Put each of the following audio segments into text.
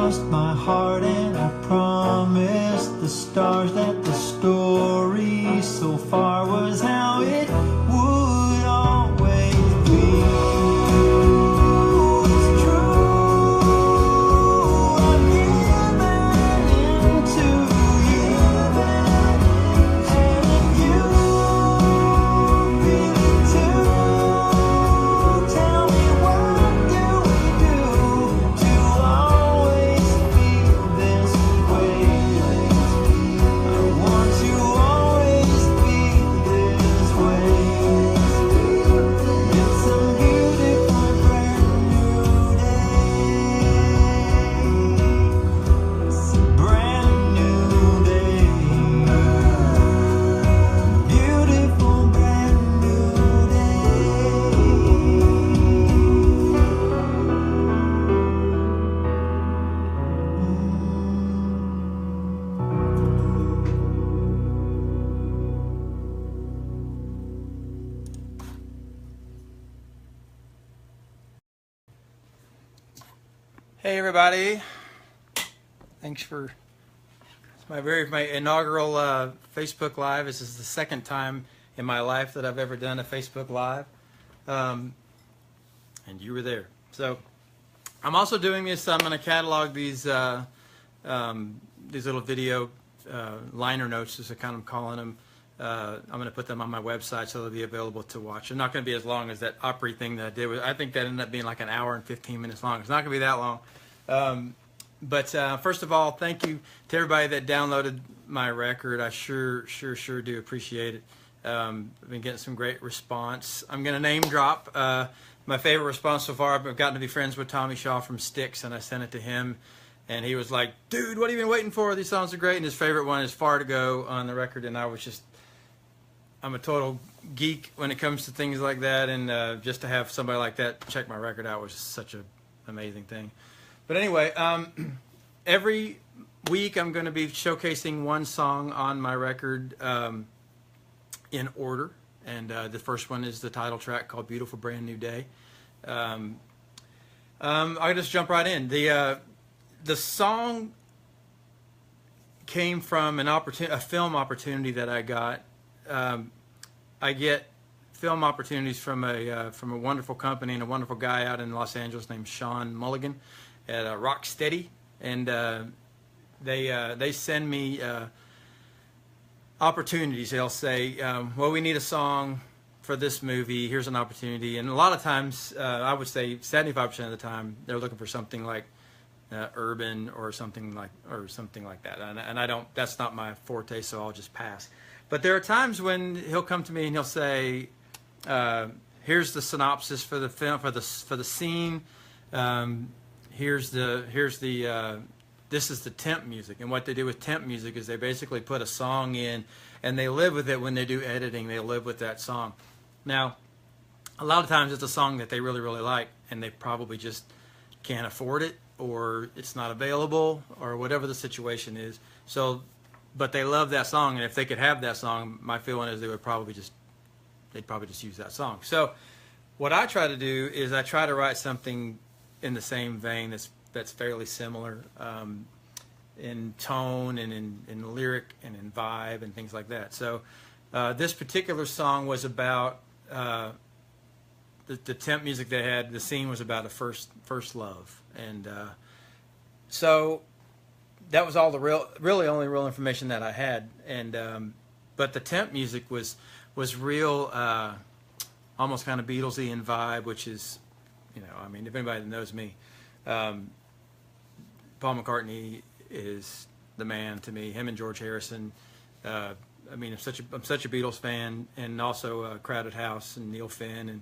crossed my heart and I promised the stars that the story so far was how it would always be. It's true, I've given into you, and you feel it too. Tell me, what do we do to always feel this way? I want to always feel this way. It's a beautiful brand new day. It's a brand new day. Beautiful brand new Hey everybody! Thanks for my inaugural Facebook Live. This is the second time in my life that I've ever done a Facebook Live, and you were there. So I'm also doing this. I'm going to catalog these little video liner notes, as I kind of calling them. I'm going to put them on my website so they'll be available to watch. They're not going to be as long as that Opry thing that I did. I think that ended up being like an hour and 15 minutes long. It's not going to be that long. But first of all, thank you to everybody that downloaded my record. I sure do appreciate it. I've been getting some great response. I'm going to name drop my favorite response so far. I've gotten to be friends with Tommy Shaw from Styx, and I sent it to him. And he was like, dude, what have you been waiting for? These songs are great. And his favorite one is Far to Go on the record. And I'm a total geek when it comes to things like that. And just to have somebody like that check my record out was such an amazing thing. But anyway, every week I'm going to be showcasing one song on my record in order. And the first one is the title track called Beautiful Brand New Day. I'll just jump right in. The song came from a film opportunity that I got. I get film opportunities from a wonderful company and a wonderful guy out in Los Angeles named Sean Mulligan at Rocksteady, and they send me opportunities. They'll say, well, we need a song for this movie. Here's an opportunity. And a lot of times, I would say 75% of the time, they're looking for something like urban or something like that, and I don't. That's not my forte, so I'll just pass. But there are times when he'll come to me and he'll say, "Here's the synopsis for the film, for the scene. This is the temp music." And what they do with temp music is they basically put a song in, and they live with it when they do editing. They live with that song. Now, a lot of times it's a song that they really like, and they probably just can't afford it, or it's not available, or whatever the situation is. So, but they love that song, and if they could have that song, my feeling is they'd probably just use that song. So what I try to do is I try to write something in the same vein that's fairly similar in tone and in lyric and in vibe and things like that. So this particular song was about the temp music they had. The scene was about a first love, and so that was all the only real information that I had. And but the temp music was real, almost kind of Beatlesy in vibe, which is, I mean, if anybody knows me, Paul McCartney is the man to me. Him and George Harrison. I mean, I'm such a Beatles fan, and also Crowded House and Neil Finn, and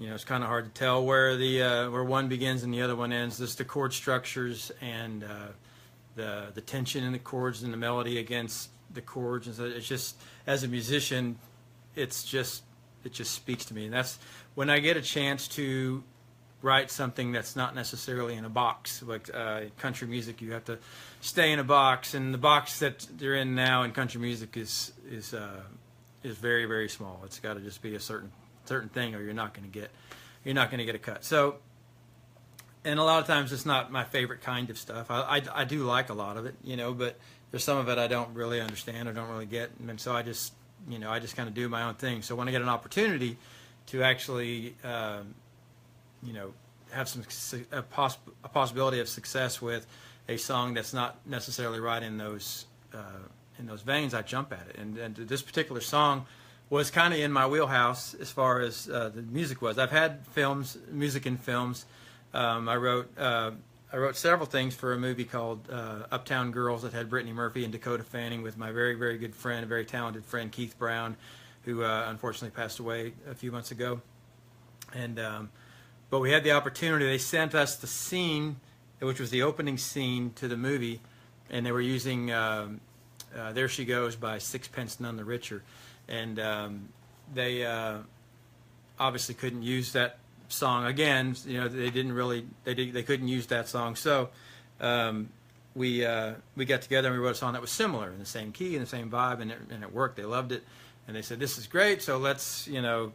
it's kind of hard to tell where one begins and the other one ends. Just the chord structures and the tension in the chords and the melody against the chords, and so it's just, as a musician, it just speaks to me. And that's when I get a chance to write something that's not necessarily in a box. Like country music, you have to stay in a box, and the box that they're in now in country music is very, very small. It's got to just be a certain thing, or you're not going to get a cut. So and a lot of times it's not my favorite kind of stuff. I do like a lot of it, you know, but there's some of it I don't really understand or don't really get, and so I just kind of do my own thing. So when I get an opportunity to actually, you know, have a possibility of success with a song that's not necessarily right in those veins, I jump at it. And this particular song was kind of in my wheelhouse as far as the music was. I've had music in films. I wrote several things for a movie called Uptown Girls that had Brittany Murphy and Dakota Fanning with my very, very good friend, a very talented friend, Keith Brown, who unfortunately passed away a few months ago. And but we had the opportunity. They sent us the scene, which was the opening scene to the movie, and they were using "There She Goes" by Sixpence None the Richer, and they obviously couldn't use that song again. You know, they couldn't use that song. So we got together and we wrote a song that was similar in the same key and the same vibe, and it worked. They loved it, and they said, "This is great. So let's, you know."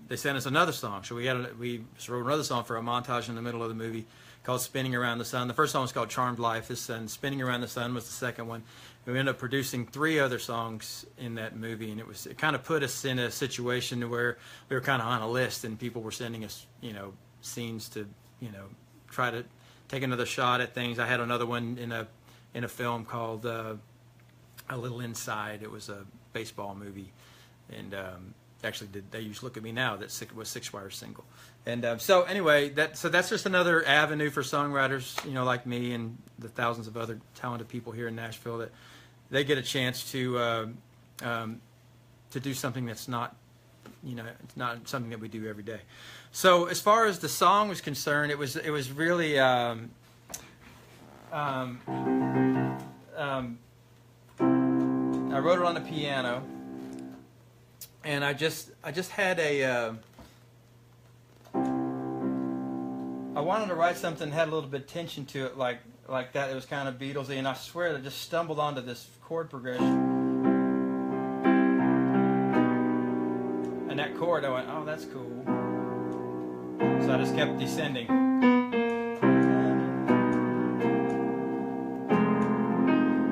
They sent us another song. So we wrote another song for a montage in the middle of the movie called "Spinning Around the Sun." The first song was called "Charmed Life." And "Spinning Around the Sun" was the second one. We ended up producing 3 other songs in that movie, and it kind of put us in a situation where we were kind of on a list, and people were sending us, you know, scenes to, you know, try to take another shot at things. I had another one in a film called "A Little Inside." It was a baseball movie, and actually They Used to Look at Me Now, that was Six Wire's single. And so anyway, that's just another avenue for songwriters, you know, like me and the thousands of other talented people here in Nashville, that they get a chance to do something that's not, you know, it's not something that we do every day. So as far as the song was concerned, it was really I wrote it on the piano. And I just had I wanted to write something that had a little bit of tension to it, like that. It was kind of Beatlesy, and I swear I just stumbled onto this chord progression. And that chord, I went, "Oh, that's cool." So I just kept descending.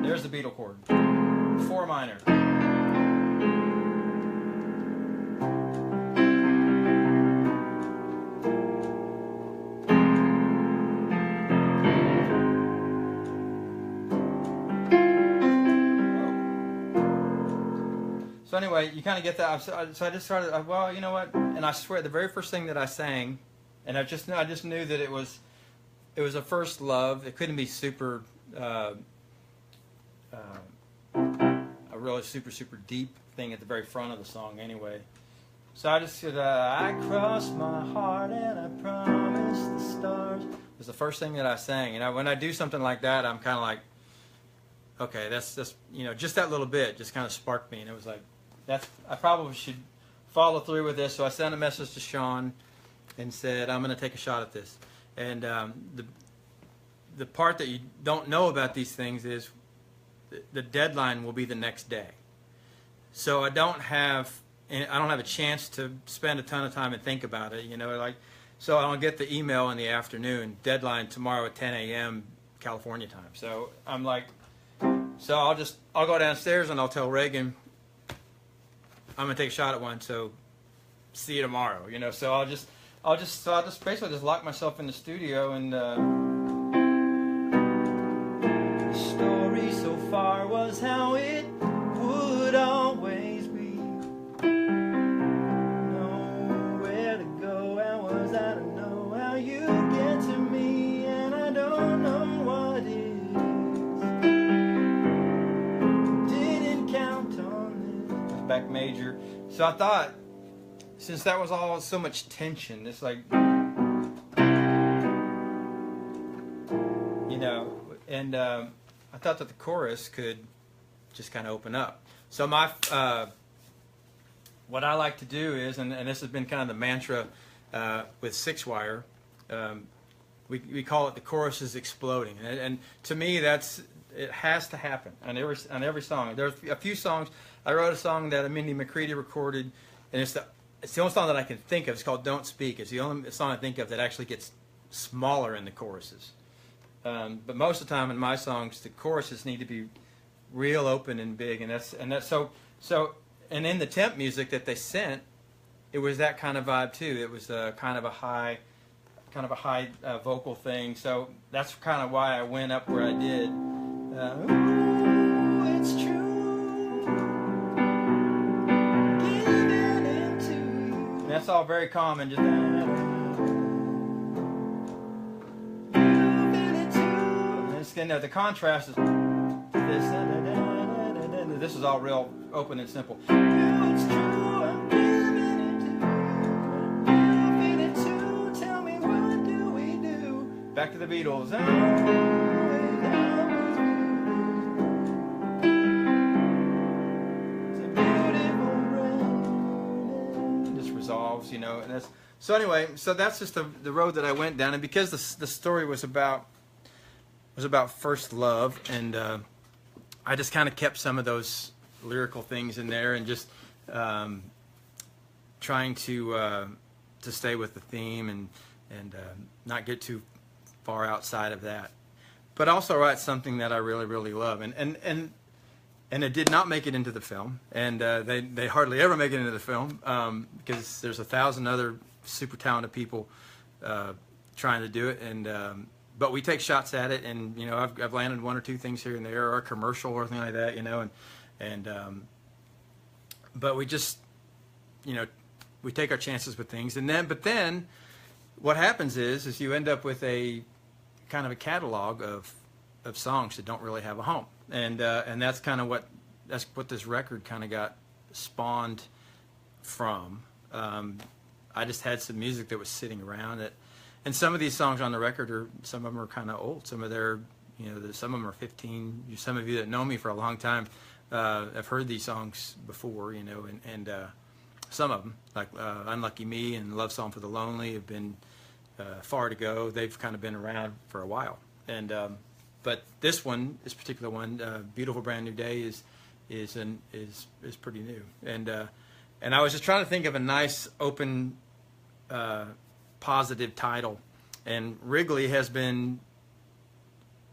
There's the Beatle chord. 4 minor. So anyway, you kind of get that. So I just started. Well, you know what? And I swear, the very first thing that I sang, and I just knew that it was a first love. It couldn't be super, a really super deep thing at the very front of the song. Anyway, so I just said, "I crossed my heart and I promised the stars." It was the first thing that I sang. And when I do something like that, I'm kind of like, okay, that's you know, just that little bit just kind of sparked me, and it was like, I probably should follow through with this. So I sent a message to Sean and said, "I'm going to take a shot at this." And the part that you don't know about these things is the deadline will be the next day. So I don't have a chance to spend a ton of time and think about it. You know, like, so I'll get the email in the afternoon. Deadline tomorrow at 10 a.m. California time. So I'm like, so I'll go downstairs and I'll tell Reagan, "I'm gonna take a shot at one, so see you tomorrow." You know, so I'll just basically just lock myself in the studio, and the story so far was how it would always be. Nowhere to go, how was I to know how you get to me, and I don't know what is. Didn't count on this. Back major. So I thought, since that was all so much tension, it's like, you know, and I thought that the chorus could just kind of open up. So what I like to do is, and this has been kind of the mantra with Six Wire, we call it the chorus is exploding, and to me it has to happen on every song. There's a few songs. I wrote a song that Mindy McCready recorded, and it's the only song that I can think of. It's called "Don't Speak." It's the only song I think of that actually gets smaller in the choruses. But most of the time in my songs, the choruses need to be real open and big, and that's so. And in the temp music that they sent, it was that kind of vibe too. It was kind of a high vocal thing. So that's kind of why I went up where I did. Ooh, it's true. Giving it to you. And that's all very calm and just. The contrast is this. This is all real open and simple. It's true, I'm giving it to you. Giving it to, tell me what do we do? Back to the Beatles. It's a beautiful rain. Just resolves, you know. And that's, so anyway, so that's just the road that I went down, and because the story was about first love, and I just kind of kept some of those lyrical things in there, and just trying to stay with the theme and not get too far outside of that, but also write something that I really, really love. And it did not make it into the film, and they hardly ever make it into the film because there's 1,000 other super talented people trying to do it, and but we take shots at it, and you know, I've landed one or two things here and there, or a commercial or anything like that, you know, and but we just, you know, we take our chances with things, but then what happens is you end up with a kind of a catalog of songs that don't really have a home, and that's kind of what this record kind of got spawned from. I just had some music that was sitting around it. And some of these songs on the record some of them are kind of old. Some of some of them are 15. Some of you that know me for a long time have heard these songs before, you know, and some of them, like Unlucky Me and Love Song for the Lonely, have been Far to Go. They've kind of been around for a while. And but this particular one, Beautiful Brand New Day, is pretty new. And I was just trying to think of a nice open positive title, and Wrigley has been,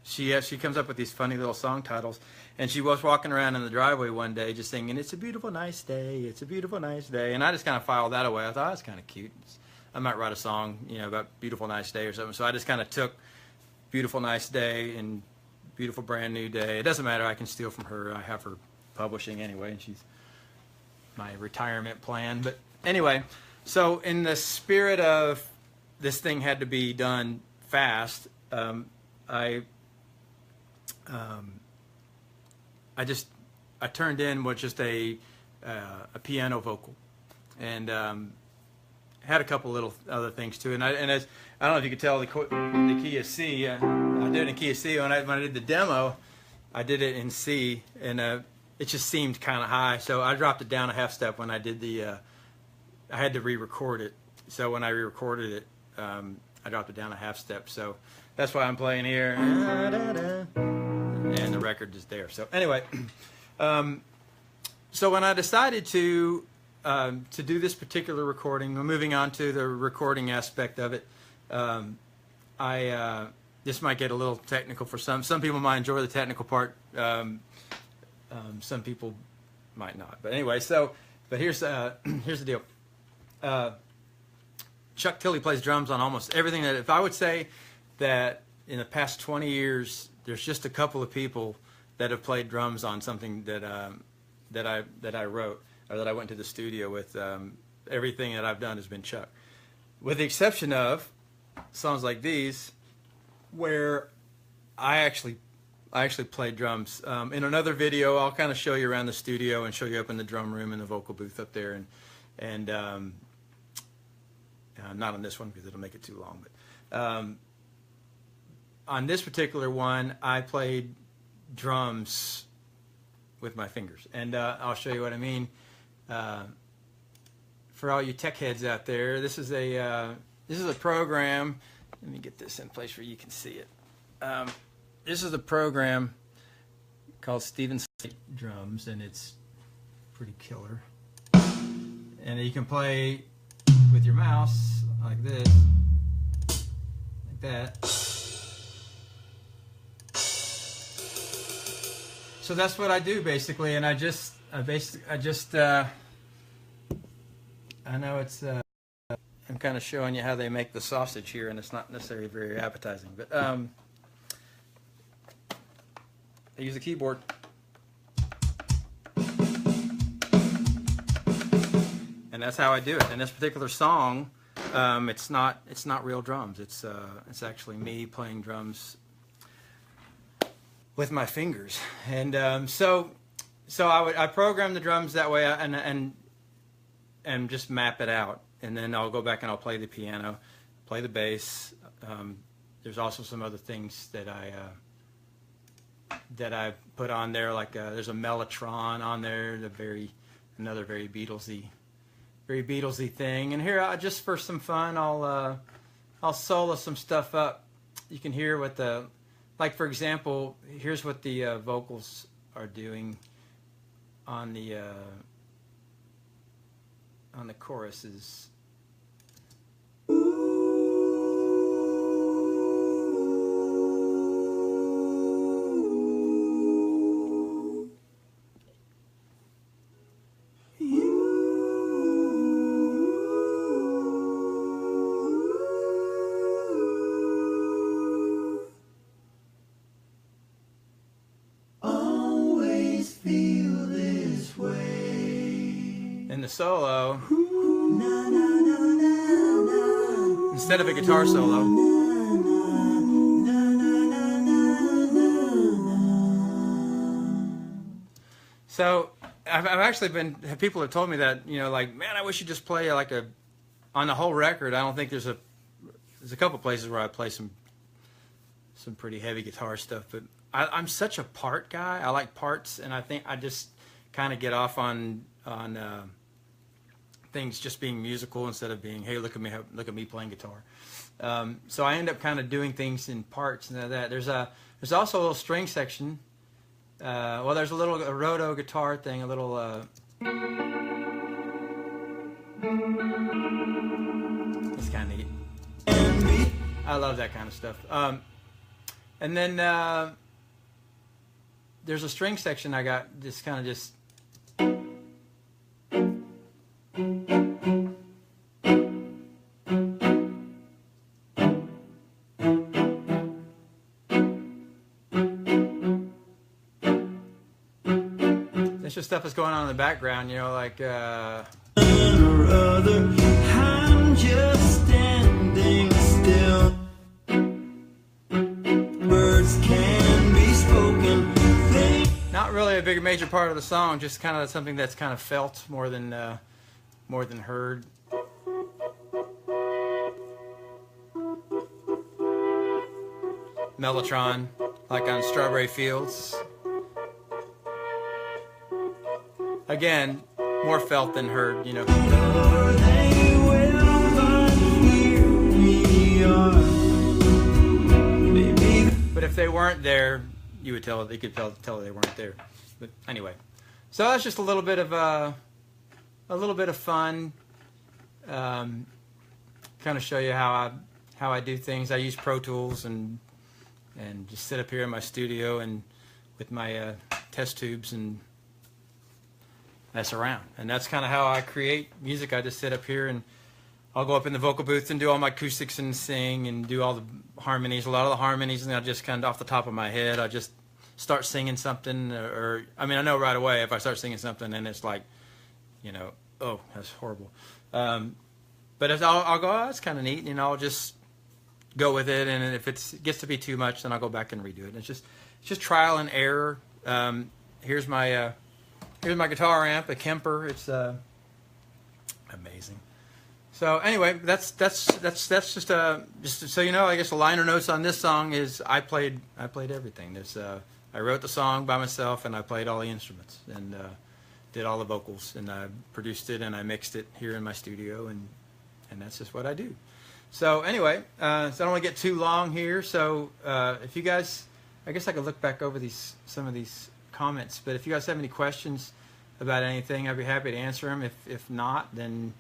she comes up with these funny little song titles, and she was walking around in the driveway one day just singing, "It's a beautiful nice day, it's a beautiful nice day," and I just kind of filed that away. I thought, that's kind of cute. I might write a song, you know, about beautiful nice day or something. So I just kind of took Beautiful Nice Day and Beautiful Brand New Day. It doesn't matter, I can steal from her. I have her publishing anyway, and she's my retirement plan. But anyway, so in the spirit of this thing had to be done fast, I turned in with just a piano vocal, and had a couple little other things too. And I don't know if you could tell the key is C. I did it in key of C. When I did the demo, I did it in C, and it just seemed kind of high, so I dropped it down a half step when I did the. I had to re-record it, so when I re-recorded it, I dropped it down a half step. So that's why I'm playing here, and the record is there. So anyway, so when I decided to do this particular recording, moving on to the recording aspect of it, this might get a little technical for some. Some people might enjoy the technical part. Some people might not. But anyway, but here's the deal. Chuck Tilley plays drums on almost everything. That, if I would say that in the past 20 years, there's just a couple of people that have played drums on something that I wrote, or that I went to the studio with. Everything that I've done has been Chuck, with the exception of songs like these, where I actually played drums. In another video, I'll kind of show you around the studio and show you up in the drum room and the vocal booth up there, and not on this one because it'll make it too long. But on this particular one, I played drums with my fingers, and I'll show you what I mean. For all you tech heads out there, this is a program. Let me get this in place where you can see it. This is a program called Steven Drums, and it's pretty killer. And you can play with your mouse like this, that. So that's what I do basically, and I know it's I'm kind of showing you how they make the sausage here, and it's not necessarily very appetizing, but I use a keyboard. And that's how I do it. And this particular song, it's not real drums. It's actually me playing drums with my fingers. And so I program the drums that way, and just map it out. And then I'll go back and I'll play the piano, play the bass. There's also some other things that I put on there, like there's a mellotron on there, another very Beatlesy thing. And here, just for some fun, I'll solo some stuff up. You can hear what like for example, here's what the vocals are doing on the choruses. The solo, instead of a guitar solo, so I've actually people have told me that, like, man, I wish you just play like on the whole record. I don't think there's a couple places where I play some pretty heavy guitar stuff, but I'm such a part guy. I like parts, and I think I just kind of get off on things just being musical instead of being, hey, look at me playing guitar. So I end up kind of doing things in parts and that. There's also a little string section. Well, there's a roto guitar thing, a little. It's kind of neat. I love that kind of stuff. And then there's a string section I got just kind of just. There's just stuff that's going on in the background, like. I'm just standing still. Words can be spoken. Not really a big major part of the song, just kind of something that's kind of felt more than heard. Mellotron, like on Strawberry Fields. Again, more felt than heard, But if they weren't there, you would tell. They could tell they weren't there. But anyway, so that's just a little bit of fun. Kind of show you how I do things. I use Pro Tools and just sit up here in my studio and with my test tubes and mess around. And that's kind of how I create music. I just sit up here and I'll go up in the vocal booth and do all my acoustics and sing and do all the harmonies, a lot of the harmonies, and I just kind of off the top of my head, I just start singing something, I know right away if I start singing something and it's like, oh, that's horrible. But I'll go, oh, that's kind of neat, and I'll just go with it, and if it gets to be too much, then I'll go back and redo it. It's just trial and error. Here's my guitar amp, a Kemper. It's amazing. So anyway, that's just so you know. I guess the liner notes on this song is I played everything. I wrote the song by myself and I played all the instruments and did all the vocals, and I produced it and I mixed it here in my studio, and that's just what I do. So anyway, so I don't want to get too long here. So if you guys, I guess I could look back over some of these comments, but if you guys have any questions about anything, I'd be happy to answer them. If not, then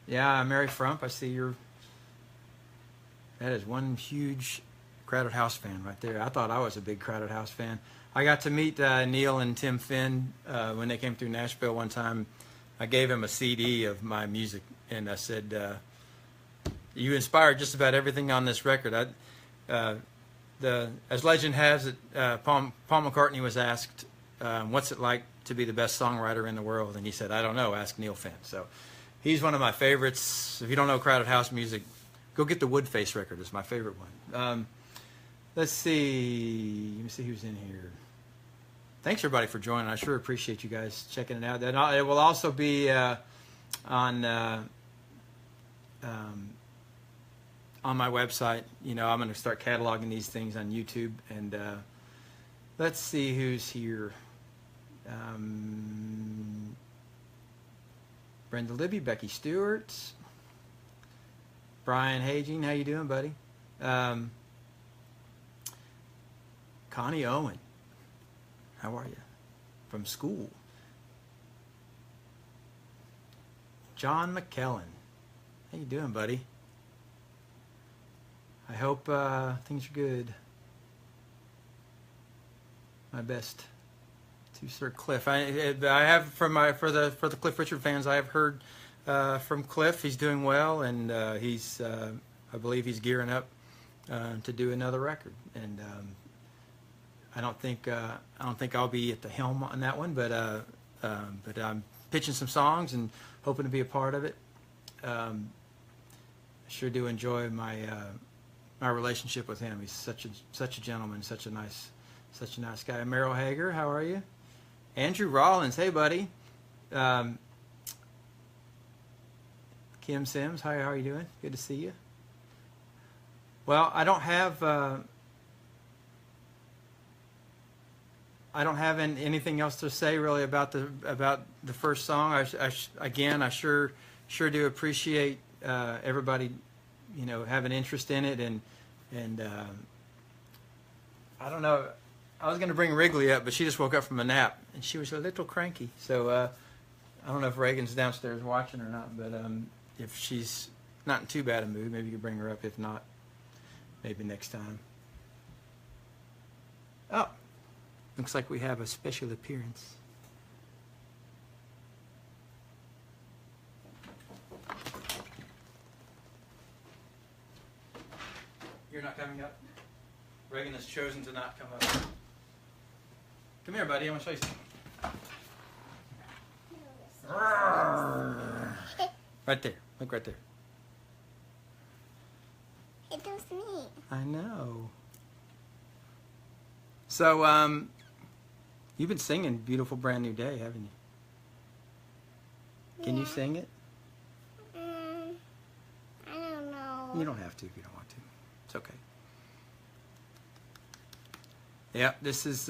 Yeah, Mary Frump, I see you're. That is one huge Crowded House fan right there. I thought I was a big Crowded House fan. I got to meet Neil and Tim Finn when they came through Nashville one time. I gave him a CD of my music, and I said, "You inspired just about everything on this record." As legend has it, Paul McCartney was asked, "What's it like to be the best songwriter in the world?" And he said, "I don't know. Ask Neil Finn." So he's one of my favorites. If you don't know Crowded House music, go get the Woodface record. It's my favorite one. Let's see. Let me see who's in here. Thanks everybody for joining. I sure appreciate you guys checking it out. It will also be on my website. You know, I'm going to start cataloging these things on YouTube. And let's see who's here. Brenda Libby, Becky Stewart, Brian Haging. How you doing, buddy? Connie Owen. How are you? From school. John McKellen. How you doing, buddy? I hope things are good. My best to Sir Cliff. I have for the Cliff Richard fans. I have heard from Cliff. He's doing well, and he's I believe he's gearing up to do another record. And I don't think I'll be at the helm on that one, but I'm pitching some songs and hoping to be a part of it. I sure do enjoy my relationship with him. He's such a gentleman, such a nice guy. Merrill Hager, how are you? Andrew Rollins, hey buddy. Kim Sims, hi, how are you doing? Good to see you. Well, I don't have anything else to say really about the first song. I sure do appreciate everybody, you know, having interest in it, and I don't know. I was going to bring Wrigley up, but she just woke up from a nap and she was a little cranky. So I don't know if Reagan's downstairs watching or not, but if she's not in too bad a mood, maybe you could bring her up. If not, maybe next time. Oh. Looks like we have a special appearance. You're not coming up? Reagan has chosen to not come up. Come here, buddy. I want to show you something. Right there. Look right there. It was me. I know. So, you've been singing Beautiful Brand New Day, haven't you? Can you sing it? I don't know. You don't have to if you don't want to. It's okay. Yeah, this is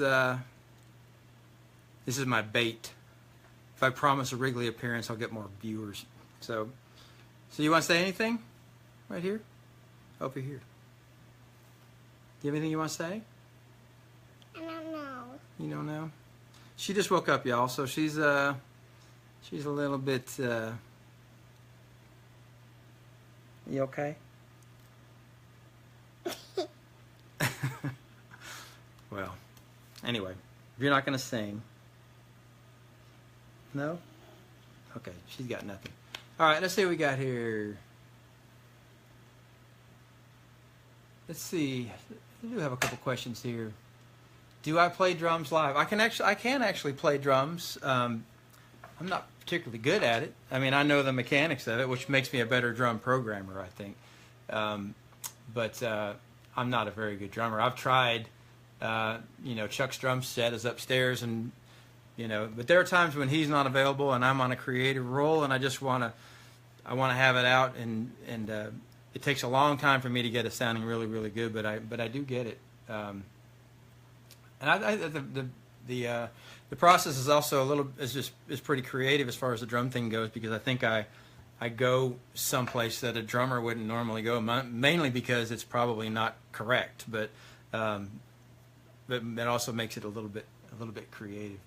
my bait. If I promise a Wrigley appearance, I'll get more viewers. So you want to say anything? Right here? Over here. Do you have anything you want to say? I don't know. You don't know? She just woke up, y'all, so she's a little bit You okay? Well, anyway, if you're not going to sing. No? Okay, she's got nothing. All right, let's see what we got here. Let's see. I do have a couple questions here. Do I play drums live? I can actually play drums. I'm not particularly good at it. I mean, I know the mechanics of it, which makes me a better drum programmer, I think. But I'm not a very good drummer. I've tried. Chuck's drum set is upstairs, and but there are times when he's not available, and I'm on a creative role, and I want to have it out, and it takes a long time for me to get it sounding really, really good, but I do get it. And the process is also is pretty creative as far as the drum thing goes, because I think I go someplace that a drummer wouldn't normally go, mainly because it's probably not correct, but that also makes it a little bit creative.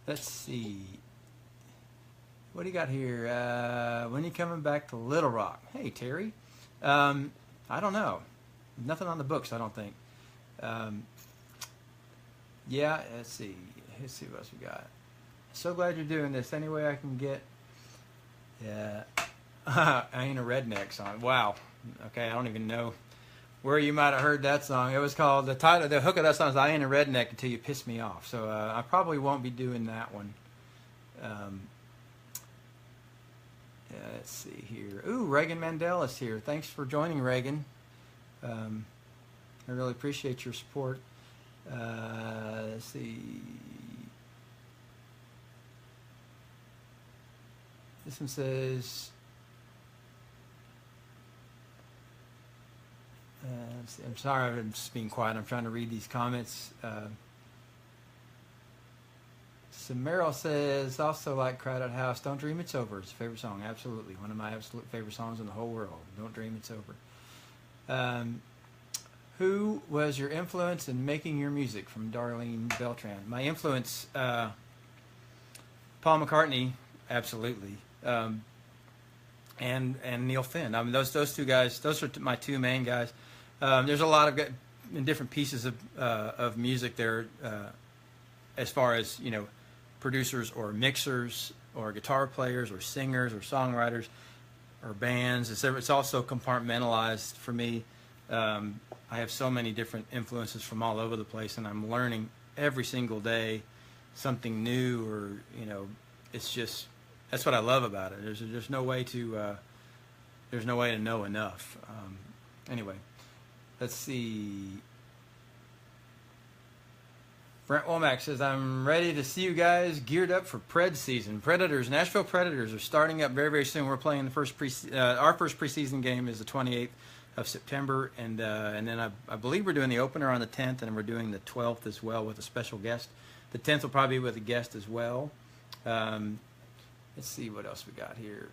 Let's see. What do you got here? When you coming back to Little Rock? Hey, Terry. I don't know. Nothing on the books, I don't think. Yeah, let's see. Let's see what else we got. So glad you're doing this. Any way I can get... Yeah. I Ain't a Redneck song. Wow. Okay, I don't even know where you might have heard that song. It was called, the hook of that song is I Ain't a Redneck Until You Piss Me Off. So I probably won't be doing that one. Yeah, let's see here. Ooh, Reagan Mandile is here. Thanks for joining, Reagan. I really appreciate your support. Let's see. This one says... I'm sorry, I'm just being quiet. I'm trying to read these comments. So Meryl says, also like Crowded House, Don't Dream It's Over. It's a favorite song, absolutely. One of my absolute favorite songs in the whole world. Don't Dream It's Over. Who was your influence in making your music? From Darlene Beltran. My influence, Paul McCartney, absolutely. And Neil Finn. I mean, those two guys, those are my two main guys. There's a lot of different pieces of music there, as far as, you know, producers or mixers or guitar players or singers or songwriters or bands. It's also compartmentalized for me. I have so many different influences from all over the place, and I'm learning every single day something new, or, you know, it's just, that's what I love about it. There's no way to know enough. Anyway, let's see. Brent Womack says, I'm ready to see you guys geared up for Pred season. Predators, Nashville Predators are starting up very, very soon. We're playing the first our first preseason game is the 28th of September, and then I believe we're doing the opener on the 10th, and we're doing the 12th as well with a special guest. The 10th will probably be with a guest as well. Let's see what else we got here.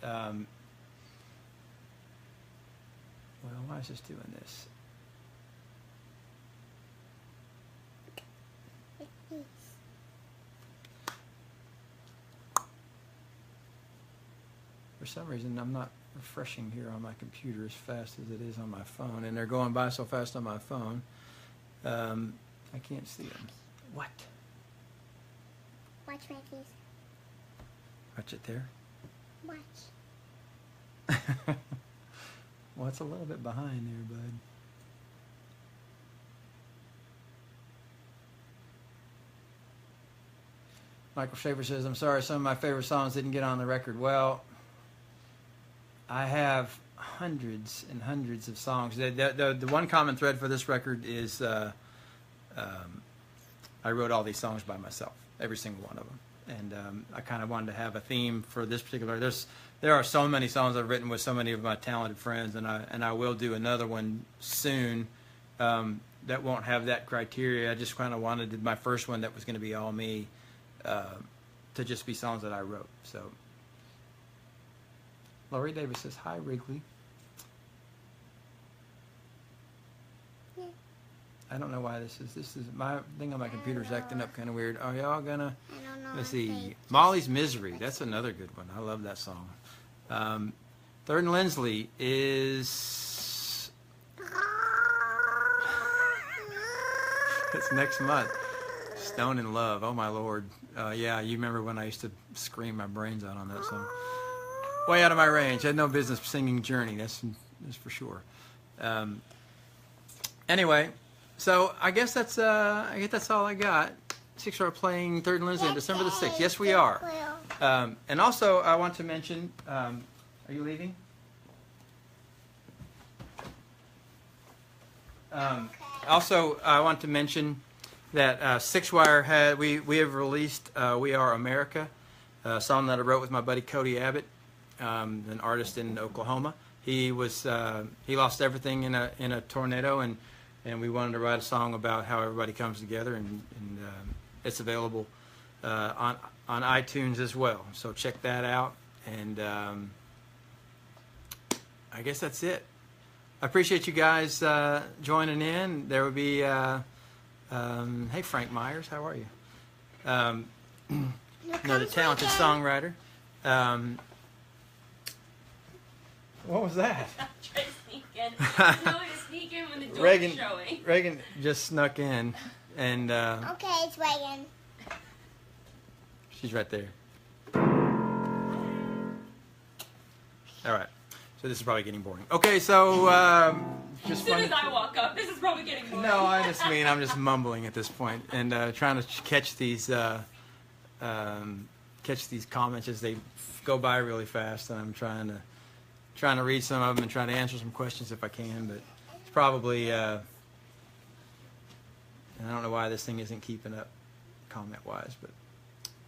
Well, why is this doing this? For some reason, I'm not refreshing here on my computer as fast as it is on my phone, and they're going by so fast on my phone. I can't see them. What? Watch my face. Watch it there. Watch. Well, it's a little bit behind there, bud. Michael Schaefer says, I'm sorry, some of my favorite songs didn't get on the record. Well, I have hundreds and hundreds of songs. The one common thread for this record is I wrote all these songs by myself, every single one of them. And I kind of wanted to have a theme for this particular. There are so many songs I've written with so many of my talented friends, and I will do another one soon that won't have that criteria. I just kind of wanted my first one that was going to be all me to just be songs that I wrote. So Laurie Davis says, hi, Wrigley. Yeah. I don't know why this is my thing on my computer's acting up kind of weird. Are y'all gonna? I don't know. Let's see. Molly's Misery. That's another good one. I love that song. Third and Lindsley is it's next month. Stone in Love. Oh my Lord. Yeah, you remember when I used to scream my brains out on that song? Way out of my range. I had no business singing Journey. That's for sure. Anyway, so I guess that's all I got. Six are playing Third and Lindsley on December the 6th. Yes, we are. And also, I want to mention. Are you leaving? Also, I want to mention that Six Wire we have released "We Are America," a song that I wrote with my buddy Cody Abbott, an artist in Oklahoma. He lost everything in a tornado, and we wanted to write a song about how everybody comes together, and it's available on iTunes as well. So check that out, and I guess that's it. I appreciate you guys joining in. There would be hey, Frank Myers, how are you? Another talented songwriter. What was that? Try to sneak in. No, to sneak in when the door is showing. Reagan just snuck in, and Okay, it's Reagan. she's right there. All right. So this is probably getting boring. Okay, so As soon as I walk up, this is probably getting boring. No, I just mean I'm just mumbling at this point and trying to catch these comments as they go by really fast, and I'm trying to read some of them and trying to answer some questions if I can. But it's probably and I don't know why this thing isn't keeping up comment wise, but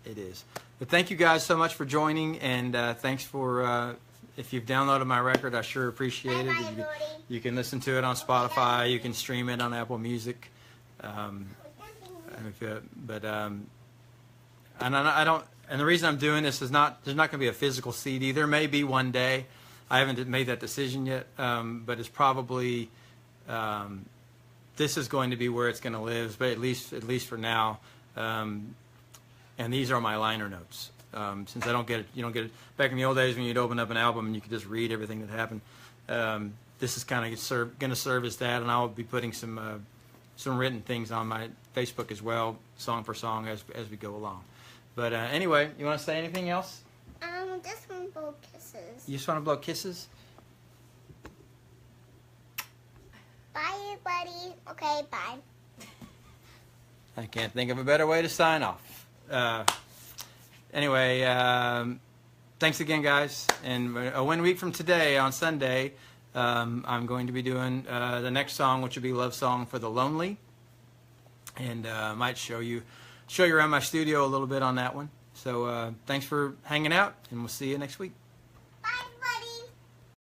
it is. But thank you guys so much for joining, and thanks for. If you've downloaded my record, I sure appreciate it. You can listen to it on Spotify. You can stream it on Apple Music. And I don't. And the reason I'm doing this is not. There's not going to be a physical CD. There may be one day. I haven't made that decision yet. But it's probably. This is going to be where it's going to live. But at least for now. And these are my liner notes. Since I don't get it, you don't get it. Back in the old days when you'd open up an album and you could just read everything that happened. This is kind of going to serve as that, and I'll be putting some written things on my Facebook as well, song for song as we go along. But anyway, you want to say anything else? Just want to blow kisses. You just want to blow kisses? Bye, everybody. Okay, bye. I can't think of a better way to sign off. Anyway, thanks again, guys. And 1 week from today, on Sunday, I'm going to be doing the next song, which will be Love Song for the Lonely. And I might show you around my studio a little bit on that one. So thanks for hanging out, and we'll see you next week.